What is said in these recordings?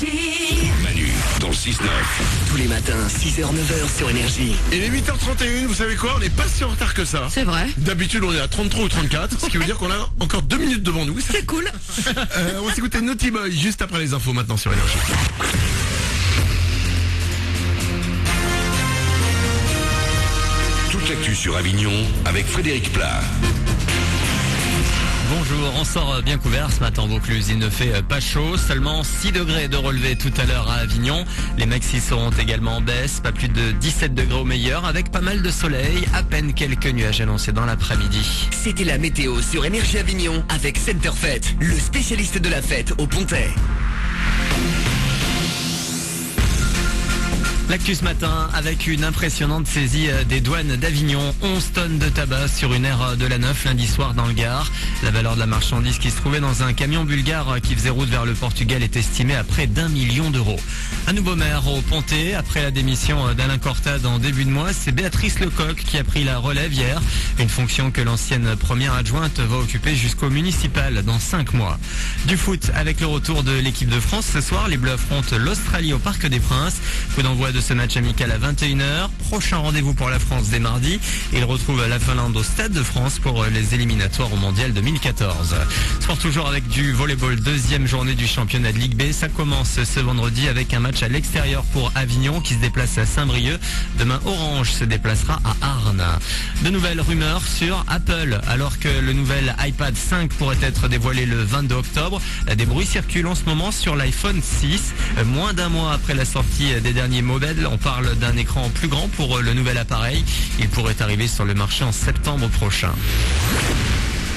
Énergie. Manu, dans le 6-9. Tous les matins, 6h-9h sur Énergie. Il est 8h31, vous savez quoi? On n'est pas si en retard que ça. C'est vrai. D'habitude, on est à 33 ou 34, ce qui veut dire qu'on a encore 2 minutes devant nous. C'est cool. On va s'écouter Naughty Boy juste après les infos maintenant sur Énergie. Toute l'actu sur Avignon avec Frédéric Plat. Bonjour, on sort bien couvert ce matin en Vaucluse, il ne fait pas chaud, seulement 6 degrés de relevé tout à l'heure à Avignon. Les maxis seront également en baisse, pas plus de 17 degrés au meilleur, avec pas mal de soleil, à peine quelques nuages annoncés dans l'après-midi. C'était la météo sur Énergie Avignon avec Centerfet, le spécialiste de la fête au Pontet. L'actu ce matin avec une impressionnante saisie des douanes d'Avignon. 11 tonnes de tabac sur une aire de la Neuf lundi soir dans le Gard. La valeur de la marchandise qui se trouvait dans un camion bulgare qui faisait route vers le Portugal est estimée à près d'1 million d'euros. Un nouveau maire au Pontet. Après la démission d'Alain Cortade en début de mois, c'est Béatrice Lecoq qui a pris la relève hier. Une fonction que l'ancienne première adjointe va occuper jusqu'au municipal dans 5 mois. Du foot avec le retour de l'équipe de France. Ce soir, les Bleus affrontent l'Australie au Parc des Princes. Coup d'envoi de ce match amical à 21h. Prochain rendez-vous pour la France dès mardi. Il retrouve la Finlande au Stade de France pour les éliminatoires au Mondial 2014. Sport toujours avec du volleyball. Deuxième journée du championnat de Ligue B. Ça commence ce vendredi avec un match à l'extérieur pour Avignon qui se déplace à Saint-Brieuc. Demain, Orange se déplacera à Arnes. De nouvelles rumeurs sur Apple. Alors que le nouvel iPad 5 pourrait être dévoilé le 22 octobre, des bruits circulent en ce moment sur l'iPhone 6. Moins d'un mois après la sortie des derniers modèles, on parle d'un écran plus grand pour le nouvel appareil. Il pourrait arriver sur le marché en septembre prochain.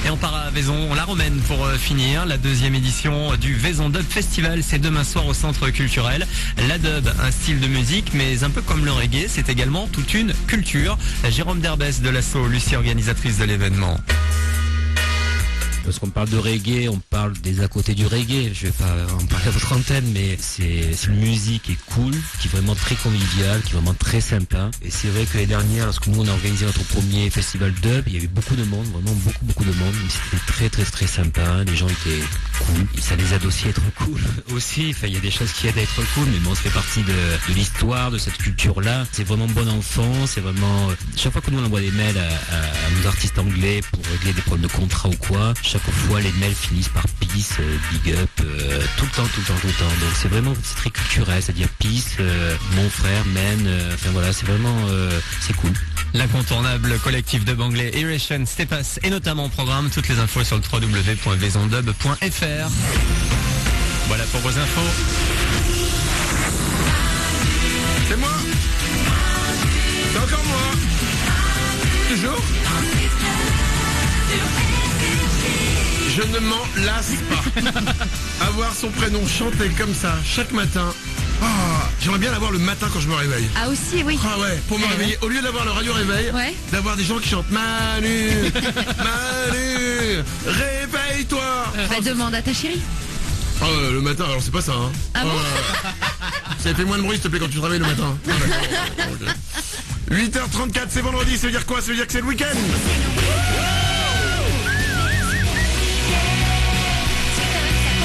Et on part à Vaison, la Romaine pour finir. La deuxième édition du Vaison Dub Festival, c'est demain soir au centre culturel. La dub, un style de musique, mais un peu comme le reggae, c'est également toute une culture. Jérôme Derbès de l'asso Lucie, organisatrice de l'événement. Parce qu'on parle de reggae, on parle des à côté du reggae. Je vais pas en parler à votre antenne, mais c'est une musique qui est cool, qui est vraiment très conviviale, qui est vraiment très sympa. Et c'est vrai que l'année dernière, lorsque nous on a organisé notre premier festival dub, il y avait beaucoup de monde, vraiment beaucoup de monde. C'était très sympa. Les gens étaient cool. Et ça les aide aussi à être cool aussi. Enfin, il y a des choses qui aident à être cool, mais bon, ça fait partie de l'histoire, de cette culture-là. C'est vraiment bon enfant. C'est vraiment chaque fois que nous on envoie des mails à nos artistes anglais pour régler des problèmes de contrat ou quoi. Chaque fois les mails finissent par peace, big up, tout le temps. Donc c'est vraiment très culturel, c'est-à-dire peace, mon frère, man, enfin voilà, c'est vraiment, c'est cool. L'incontournable collectif dub anglais Eration Stepas est notamment au programme. Toutes les infos sur le www.vaisondub.fr. Voilà pour vos infos. C'est moi. C'est encore moi. Toujours. Je ne m'en lasse pas. Avoir son prénom chanté comme ça chaque matin. J'aimerais bien l'avoir le matin quand je me réveille. Ah aussi, oui. Ah ouais, pour me réveiller. Au lieu d'avoir le radio réveil, d'avoir des gens qui chantent Manu, Manu, réveille-toi. Bah, demande à ta chérie. Le matin, alors c'est pas ça, hein. Ah bon Ça fait moins de bruit s'il te plaît quand tu te réveilles le matin. 8h34, c'est vendredi, ça veut dire quoi? Ça veut dire que c'est le week-end.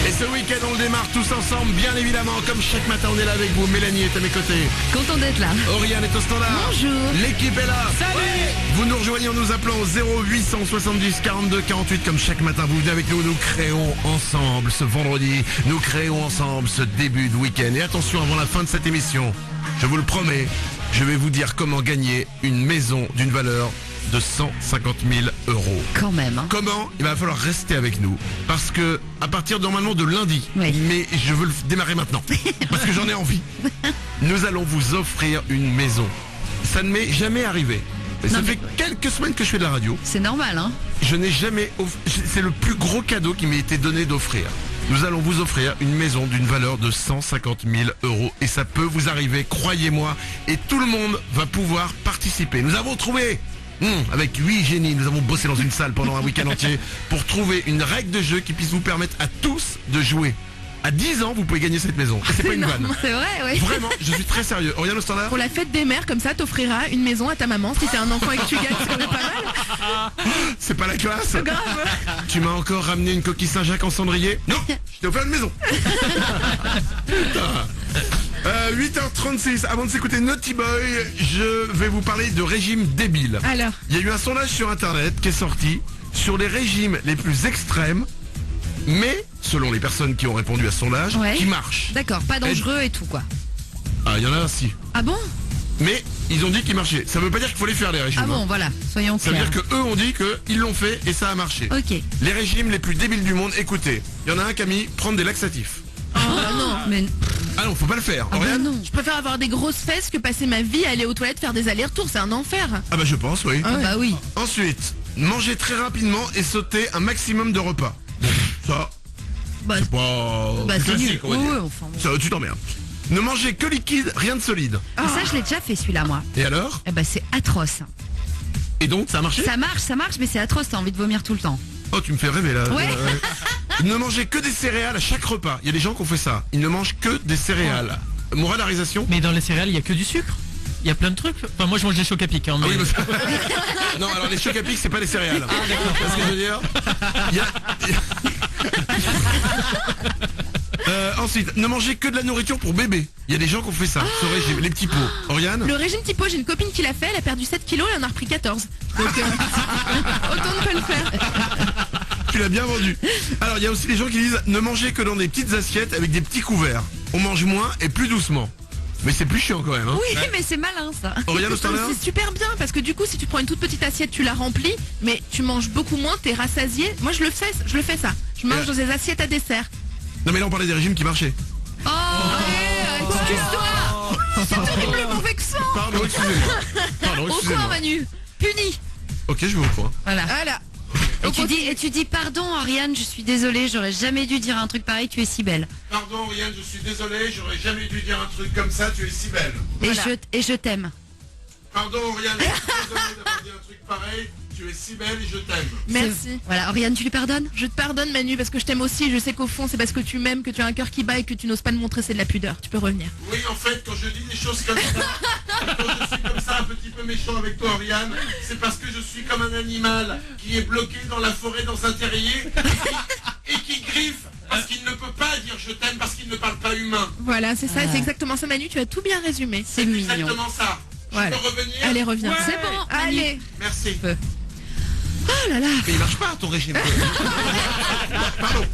Et ce week-end, on le démarre tous ensemble, bien évidemment. Comme chaque matin, on est là avec vous. Mélanie est à mes côtés. Content d'être là. Oriane est au standard. Bonjour. L'équipe est là. Salut. Vous nous rejoignez en nous appelant au 0870 42 48. Comme chaque matin, vous venez avec nous. Nous créons ensemble ce vendredi. Nous créons ensemble ce début de week-end. Et attention, avant la fin de cette émission, je vous le promets, je vais vous dire comment gagner une maison d'une valeur de 150 000 euros. Quand même. Hein. Comment? Il va falloir rester avec nous. Parce que, à partir normalement de lundi, oui. Mais je veux le démarrer maintenant. Parce que j'en ai envie. Nous allons vous offrir une maison. Ça ne m'est jamais arrivé. Ça fait quelques semaines que je fais de la radio. C'est normal, hein? Je n'ai jamais... C'est le plus gros cadeau qui m'ait été donné d'offrir. Nous allons vous offrir une maison d'une valeur de 150 000 euros. Et ça peut vous arriver, croyez-moi. Et tout le monde va pouvoir participer. Nous avons trouvé... avec 8 génies, nous avons bossé dans une salle pendant un week-end entier pour trouver une règle de jeu qui puisse vous permettre à tous de jouer. À 10 ans, vous pouvez gagner cette maison. Et c'est pas une vanne. C'est vrai, oui. Vraiment, je suis très sérieux. Oriane au standard. Pour la fête des mères, comme ça, t'offriras une maison à ta maman. Si t'es un enfant et que tu gagnes, c'est quand même pas mal. C'est pas la classe. Grave. Tu m'as encore ramené une coquille Saint-Jacques en cendrier? Non, je t'ai offert une maison. Putain. 8h36, avant de s'écouter Naughty Boy, je vais vous parler de régime débile. Alors, Il y a eu un sondage sur internet qui est sorti sur les régimes les plus extrêmes, mais selon les personnes qui ont répondu à ce sondage, Ouais. qui marchent. D'accord, pas dangereux et tout, quoi. Ah, il y en a un si. Ah bon? Mais ils ont dit qu'ils marchaient. Ça veut pas dire qu'il faut les faire les régimes. Ah bon, voilà, soyons Ça veut clairs. dire que eux ont dit qu'ils l'ont fait et ça a marché. Ok. Les régimes les plus débiles du monde, écoutez. Il y en a un qui a mis prendre des laxatifs. Non, mais... Ah non, faut pas le faire. Ah bah Oriane non. je préfère avoir des grosses fesses que passer ma vie à aller aux toilettes faire des allers-retours. C'est un enfer. Ah bah je pense, oui. Ah bah oui. Ensuite, manger très rapidement et sauter un maximum de repas. Ça, Bah, c'est pas... bah c'est classique, nul. on va dire. Ouais, enfin bon. Ça, tu t'emmerdes. Ne manger que liquide, rien de solide. Mais ça, je l'ai déjà fait celui-là, moi. Et alors? Eh bah c'est atroce. Et donc, ça a marché? Ça marche, mais c'est atroce, t'as envie de vomir tout le temps. Oh, tu me fais rêver là. Ouais. Ne manger que des céréales à chaque repas. Il y a des gens qui ont fait ça. Ils ne mangent que des céréales. Moralarisation? Mais dans les céréales, il y a que du sucre. Il y a plein de trucs. Enfin, moi, je mange des chocs à pic. Hein, Ah mais... oui, mais... Non, alors les chocs à pic, c'est pas les céréales. Ah, d'accord. C'est ce que je veux dire. Il y a- ensuite, ne manger que de la nourriture pour bébé. Il y a des gens qui ont fait ça, ce régime. Les petits pots. Oriane? Le régime typo, j'ai une copine qui l'a fait. Elle a perdu 7 kilos et en a repris 14. Donc, autant ne pas le faire. Tu l'as bien vendu. Alors, il y a aussi des gens qui disent ne manger que dans des petites assiettes avec des petits couverts. On mange moins et plus doucement. Mais c'est plus chiant quand même. Hein. Oui, mais c'est malin ça. Oriane au Non, standard? mais c'est super bien parce que du coup, si tu prends une toute petite assiette, tu la remplis, mais tu manges beaucoup moins, t'es rassasié. Moi, je le fais ça. Je mange dans des assiettes à dessert. Non mais là on parlait des régimes qui marchaient. Oh, excuse-toi. C'est terriblement vexant. Pardon, excusez-moi. Pardon, Au coin, excusez-moi. Manu. Puni. Ok, je vais au point. Voilà. Voilà. Et tu dis pardon, Ariane, je suis désolée, j'aurais jamais dû dire un truc pareil, tu es si belle. Pardon Oriane, je suis désolé, j'aurais jamais dû dire un truc comme ça, tu es si belle. Voilà. Et je t'aime. Pardon Oriane, je suis désolé d'avoir dit un truc pareil, tu es si belle et je t'aime. Merci. Voilà, Ariane, tu lui pardonnes? Je te pardonne Manu parce que je t'aime aussi. Je sais qu'au fond c'est parce que tu m'aimes, que tu as un cœur qui bat et que tu n'oses pas le montrer, c'est de la pudeur. Tu peux revenir. Oui, en fait, quand je dis des choses comme ça, quand je suis comme ça un petit peu méchant avec toi Oriane, c'est parce que je suis comme un animal qui est bloqué dans la forêt dans un terrier et qui griffe parce qu'il ne peut pas dire je t'aime parce qu'il ne parle pas humain. Voilà, c'est ça, c'est exactement ça Manu. Tu as tout bien résumé. C'est mignon. Exactement ça. Je Voilà. peux revenir? Allez, reviens. C'est bon, Manu. Allez. Merci. Oh là là. Mais il marche pas ton régime. Pardon.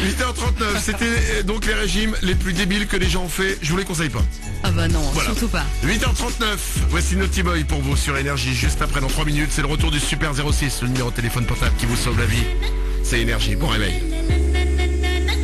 8h39, c'était donc les régimes les plus débiles que les gens ont fait. Je vous les conseille pas. Ah bah non, Voilà. surtout pas. 8h39, voici Naughty Boy pour vous sur Énergie. Juste après, dans 3 minutes, c'est le retour du Super 06, le numéro de téléphone portable qui vous sauve la vie. C'est Énergie, bon réveil.